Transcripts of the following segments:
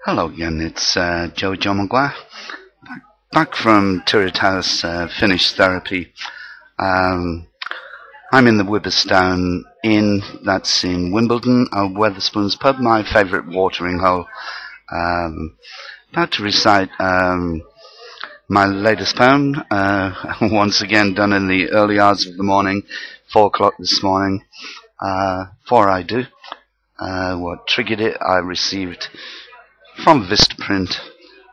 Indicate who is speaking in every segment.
Speaker 1: Hello again, it's Joe John Maguire. Back from Turret House, finished therapy. Um, I'm in the Witherstown Inn, that's in Wimbledon, Weatherspoons pub, my favourite watering hole. About to recite my latest poem, once again done in the early hours of the morning, 4 o'clock this morning. Before I do, what triggered it, I received from Vistaprint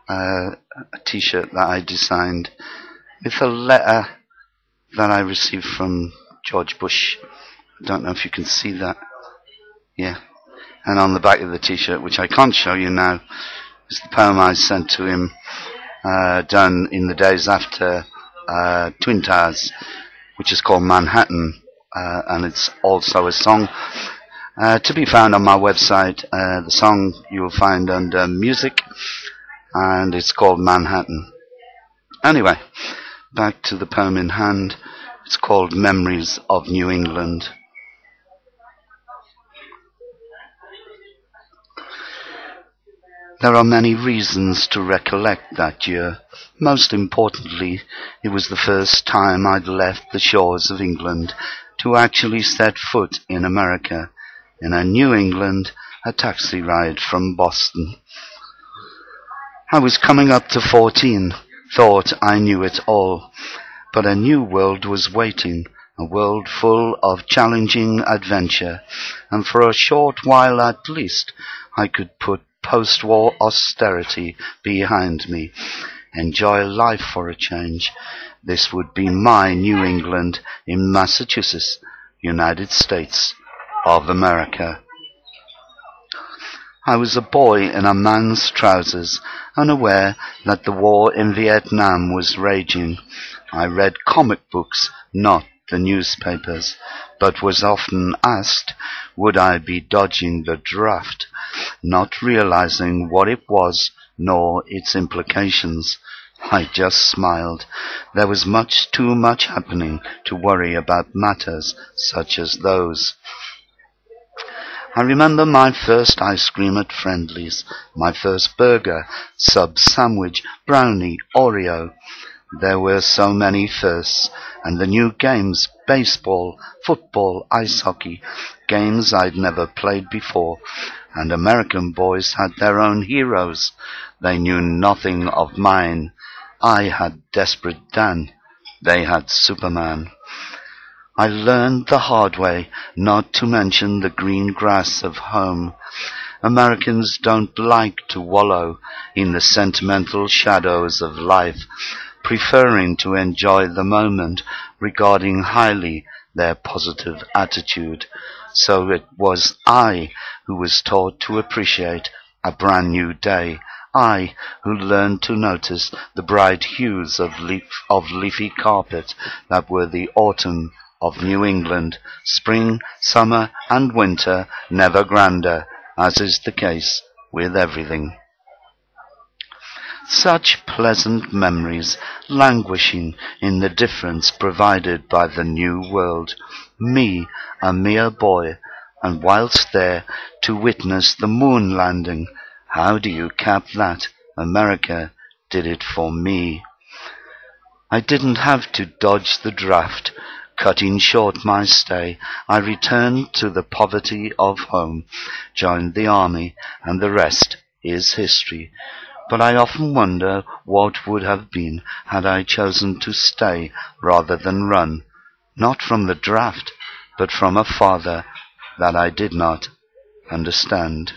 Speaker 1: a t-shirt that I designed with a letter that I received from George Bush. I don't know if you can see that. Yeah. And on the back of the t-shirt, which I can't show you now, is the poem I sent to him, done in the days after Twin Towers, which is called Manhattan, and it's also a song to be found on my website. The song you will find under music, and it's called Manhattan. Anyway, back to the poem in hand. It's called Memories of New England. There are many reasons to recollect that year. Most importantly, it was the first time I'd left the shores of England to actually set foot in America. In a New England, a taxi ride from Boston. I was coming up to 14, thought I knew it all, but a new world was waiting, a world full of challenging adventure, and for a short while at least, I could put post-war austerity behind me, enjoy life for a change. This would be my New England in Massachusetts, United States of America. I was a boy in a man's trousers, unaware that the war in Vietnam was raging. I read comic books, not the newspapers, but was often asked, would I be dodging the draft, not realizing what it was, nor its implications. I just smiled. There was too much happening to worry about matters such as those. I remember my first ice cream at Friendly's, my first burger, sub sandwich, brownie, Oreo. There were so many firsts, and the new games, baseball, football, ice hockey, games I'd never played before, and American boys had their own heroes. They knew nothing of mine. I had Desperate Dan. They had Superman. I learned the hard way not to mention the green grass of home. Americans don't like to wallow in the sentimental shadows of life, preferring to enjoy the moment, regarding highly their positive attitude. So it was I who was taught to appreciate a brand new day. I who learned to notice the bright hues of leafy carpet that were the autumn of New England, spring, summer, and winter never grander, as is the case with everything. Such pleasant memories languishing in the difference provided by the new world. Me, a mere boy, and whilst there to witness the moon landing. How do you cap that? America did it for me. I didn't have to dodge the draft. Cutting short my stay, I returned to the poverty of home, joined the army, and the rest is history. But I often wonder what would have been had I chosen to stay rather than run, not from the draft, but from a father that I did not understand.